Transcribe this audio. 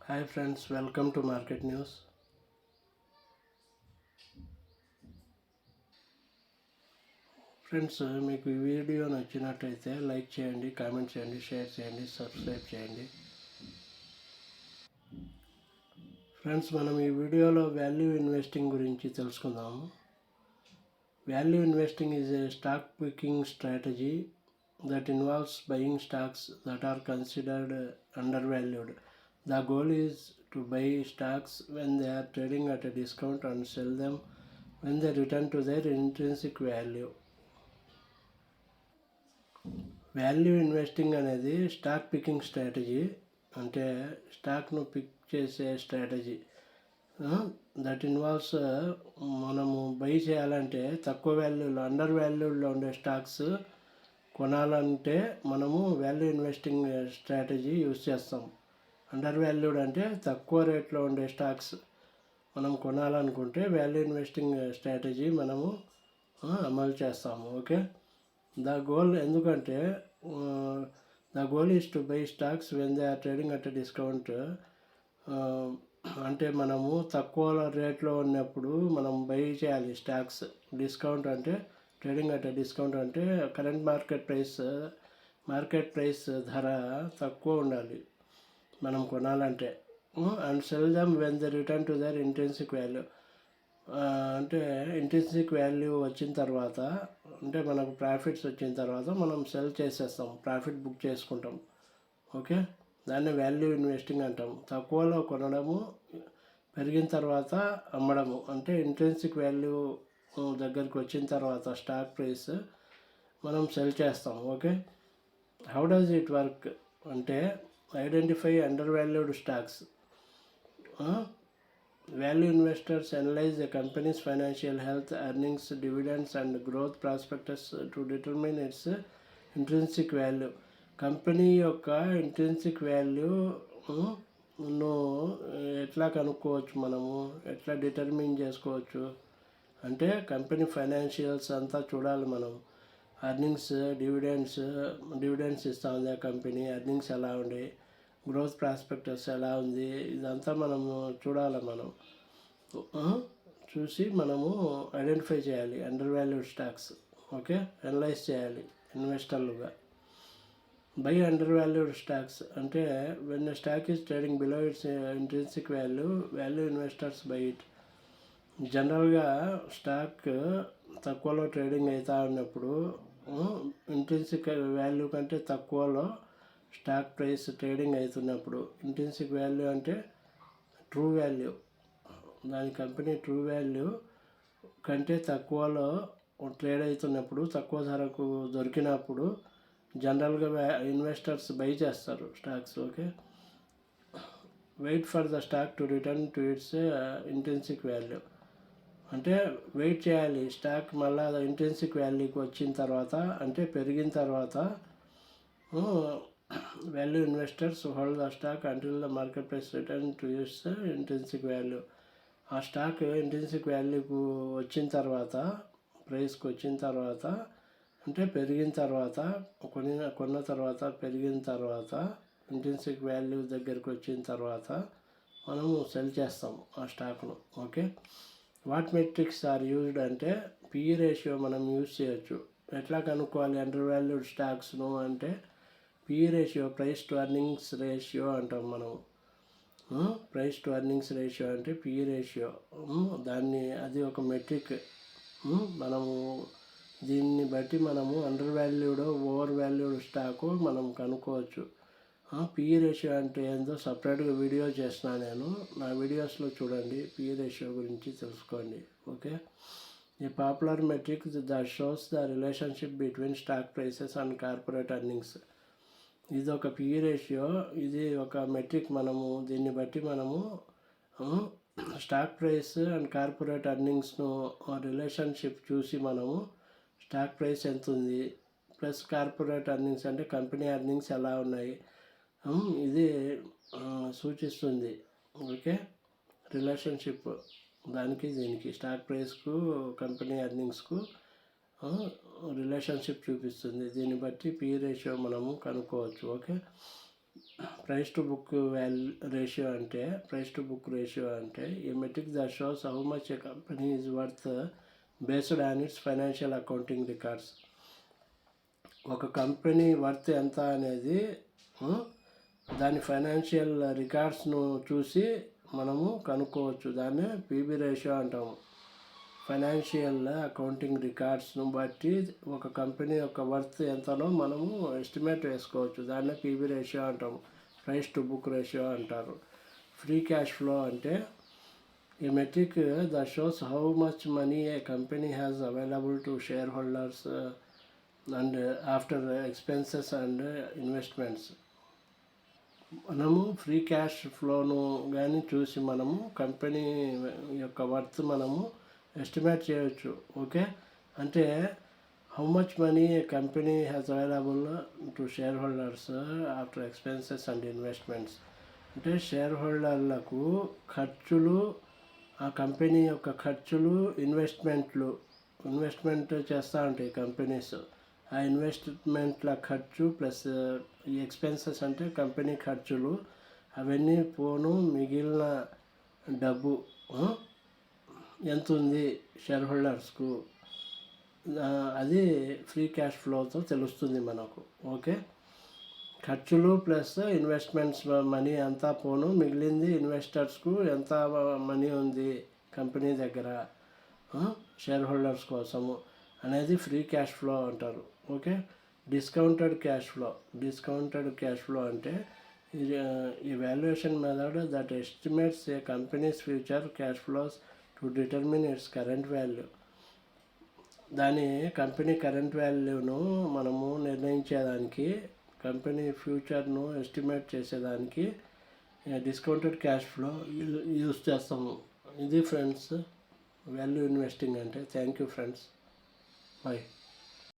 Hi friends, welcome to Market News. Friends, మీకు ఈ video నచ్చినట్టయితే లైక్ చేయండి, కామెంట్ చేయండి, షేర్ చేయండి, సబ్స్క్రైబ్ చేయండి. ఫ్రెండ్స్, మనం ఈ వీడియోలో వాల్యూ ఇన్వెస్టింగ్ గురించి తెలుసుకుందాము. Value investing is a stock picking strategy that involves buying stocks that are considered undervalued. The goal is to buy stocks when they are trading at a discount and sell them when they return to their intrinsic value. Value investing అనేది stock picking strategy, అంటే స్టాక్ను pick చేసే strategy. That involves మనము by చేయాలంటే తక్కువ వాల్యూలో, under వాల్యూలో ఉండే stocks కొనాలంటే మనము వాల్యూ ఇన్వెస్టింగ్ స్ట్రాటజీ యూస్ చేస్తాం. అండర్ వాల్యూడ్ అంటే తక్కువ రేట్లో ఉండే స్టాక్స్ మనం కొనాలనుకుంటే వాల్యూ ఇన్వెస్టింగ్ స్ట్రాటజీ మనము అమలు చేస్తాము. ఓకే, ద గోల్ ఎందుకంటే the goal is to buy stocks when they are trading at discount. అంటే మనము తక్కువ రేట్లో ఉన్నప్పుడు మనం బై చేయాలి స్టాక్స్. డిస్కౌంట్ అంటే ట్రేడింగ్ అట్ డిస్కౌంట్ అంటే కరెంట్ మార్కెట్ ప్రైస్ ధర తక్కువ ఉండాలి మనం కొనాలంటే. And sell them when the return to their intrinsic value. అంటే ఇంట్రెన్సిక్ వాల్యూ వచ్చిన తర్వాత, అంటే మనకు ప్రాఫిట్స్ వచ్చిన తర్వాత మనం సెల్ చేసేస్తాం, ప్రాఫిట్ బుక్ చేసుకుంటాం. ఓకే, దాన్ని వాల్యూ ఇన్వెస్టింగ్ అంటాం. తక్కువలో కొనడము, పెరిగిన తర్వాత అమ్మడము, అంటే ఇంట్రెన్సిక్ వాల్యూ దగ్గరికి వచ్చిన తర్వాత స్టాక్ ప్రైస్ మనం సెల్ చేస్తాం. Okay, how does it work అంటే identify undervalued stocks. Value investors analyse the companies financial health, earnings, dividends and growth prospectus to determine its intrinsic value. Company యొక్క intrinsic value ఎట్లా కనుక్కోవచ్చు, మనము ఎట్లా determine చేసుకోవచ్చు అంటే company financials అంతా చూడాలి మనం. ఎర్నింగ్స్, డివిడెండ్స్ ఇస్తూ ఉంది ఆ కంపెనీ, ఎర్నింగ్స్ ఎలా ఉండి, గ్రోత్ ప్రాస్పెక్టస్ ఎలా ఉంది, ఇదంతా మనము చూడాలి. మనం చూసి మనము ఐడెంటిఫై చేయాలి undervalued stocks. Okay, analyse చేయాలి ఇన్వెస్టర్లుగా. బై అండర్ వాల్యూడ్ స్టాక్స్ అంటే when stock is trading below its intrinsic value investors buy it. జనరల్గా స్టాక్ తక్కువలో ట్రేడింగ్ అవుతూ ఉన్నప్పుడు, ఇంట్రెన్సిక్ వాల్యూ కంటే తక్కువలో స్టాక్ ప్రైస్ ట్రేడింగ్ అవుతున్నప్పుడు, ఇంట్రెన్సిక్ వాల్యూ అంటే ట్రూ వాల్యూ, దాని కంపెనీ ట్రూ వాల్యూ కంటే తక్కువలో ట్రేడ్ అవుతున్నప్పుడు, తక్కువ ధరకు దొరికినప్పుడు జనరల్గా ఇన్వెస్టర్స్ బై చేస్తారు stocks. Okay, wait for the stock to return to it's intrinsic value అంటే వెయిట్ చేయాలి స్టాక్ మళ్ళీ ఇంట్రెన్సిక్ వాల్యూకి వచ్చిన తర్వాత, అంటే పెరిగిన తర్వాత value investors hold the stock until the market price return to it's intrinsic value. ఆ స్టాక్ ఇంట్రెన్సిక్ వాల్యూకు వచ్చిన తర్వాత, ప్రైస్కి వచ్చిన తర్వాత, అంటే పెరిగిన తర్వాత, కొన్న తర్వాత పెరిగిన తర్వాత, ఇంట్రెన్సిక్ వాల్యూ దగ్గరికి వచ్చిన తర్వాత మనము సెల్ చేస్తాం ఆ స్టాక్ను. Okay, what metrics are used అంటే పిఈ రేషియో మనం యూజ్ చేయొచ్చు. ఎట్లా కనుక్కోవాలి అండర్ వాల్యూడ్ స్టాక్స్ను అంటే PE ratio, price to earnings ratio అంటాం మనం. ప్రైస్ టు ఎర్నింగ్స్ రేషియో అంటే పిఈ రేషియో. అది ఒక మెట్రిక్. మనము దీన్ని బట్టి మనము undervalued, overvalued stock మనం కనుక్కోవచ్చు. పిఈ రేషియో అంటే ఏందో సపరేట్గా వీడియో చేస్తున్నాను నేను, నా వీడియోస్లో చూడండి, పిఈ రేషియో గురించి తెలుసుకోండి. ఓకే, ఈ popular metric that shows the relationship between stock prices and corporate earnings. ఇది ఒక పిఈ రేషియో, ఇది ఒక మెట్రిక్. దీన్ని బట్టి మనము స్టాక్ ప్రైస్ అండ్ కార్పొరేట్ ఎర్నింగ్స్ను రిలేషన్షిప్ చూసి మనము స్టాక్ ప్రైస్ ఎంత ఉంది ప్లస్ కార్పొరేట్ ఎర్నింగ్స్ అంటే కంపెనీ ఎర్నింగ్స్ ఎలా ఉన్నాయి, ఇది సూచిస్తుంది. ఓకే, రిలేషన్షిప్ దానికి దీనికి స్టాక్ ప్రైస్కు కంపెనీ ఎర్నింగ్స్కు రిలేషన్షిప్ చూపిస్తుంది. దీన్ని బట్టి పిఈ రేషియో మనము కనుక్కోవచ్చు. Okay, price to book ratio అంటే a metric that shows how much a company is worth based on its financial accounting records. ఒక కంపెనీ వర్త్ ఎంత అనేది దాని ఫైనాన్షియల్ రికార్డ్స్ను చూసి మనము కనుక్కోవచ్చు. దాన్నే పీబీ రేషియో అంటాము. ఫైనాన్షియల్ అకౌంటింగ్ రికార్డ్స్ను బట్టి ఒక కంపెనీ యొక్క వర్త్ ఎంతనో మనము ఎస్టిమేట్ వేసుకోవచ్చు. దాన్నే పీబీ రేషియో అంటాము. ప్రైస్ టు బుక్ రేషియో అంటారు. ఫ్రీ క్యాష్ ఫ్లో అంటే a metric that shows how much money a company has available to shareholders and after expenses and investments. మనము free cash ఫ్లోను కానీ చూసి మనము కంపెనీ యొక్క worth మనము ఎస్టిమేట్ చేయవచ్చు. ఓకే, అంటే how much money a company has available to share holders after expenses and investments. అంటే షేర్ హోల్డర్లకు ఖర్చులు, ఆ కంపెనీ యొక్క ఖర్చులు, ఇన్వెస్ట్మెంట్ చేస్తూ ఉంటాయి కంపెనీస్. ఆ ఇన్వెస్ట్మెంట్ల ఖర్చు ప్లస్ ఈ ఎక్స్పెన్సెస్ అంటే కంపెనీ ఖర్చులు, అవన్నీ పోను మిగిలిన డబ్బు ఎంత ఉంది షేర్ హోల్డర్స్కు, అది ఫ్రీ క్యాష్ ఫ్లోతో తెలుస్తుంది మనకు. ఓకే, ఖర్చులు ప్లస్ ఇన్వెస్ట్మెంట్స్ మనీ అంతా పోను, మిగిలింది ఇన్వెస్టర్స్కు ఎంత మనీ ఉంది కంపెనీ దగ్గర షేర్ హోల్డర్స్ కోసము అనేది ఫ్రీ క్యాష్ ఫ్లో అంటారు. ఓకే, డిస్కౌంటెడ్ క్యాష్ ఫ్లో అంటే ఈ valuation method that estimates a company's future cash flows to determine its current value. దాని కంపెనీ కరెంట్ వాల్యూను మనము నిర్ణయించేదానికి, కంపెనీ ఫ్యూచర్ను ఎస్టిమేట్ చేసేదానికి డిస్కౌంటెడ్ క్యాష్ ఫ్లో యూస్ చేస్తాము. ఇది ఫ్రెండ్స్ వాల్యూ ఇన్వెస్టింగ్ అంటే. Thank you friends, bye.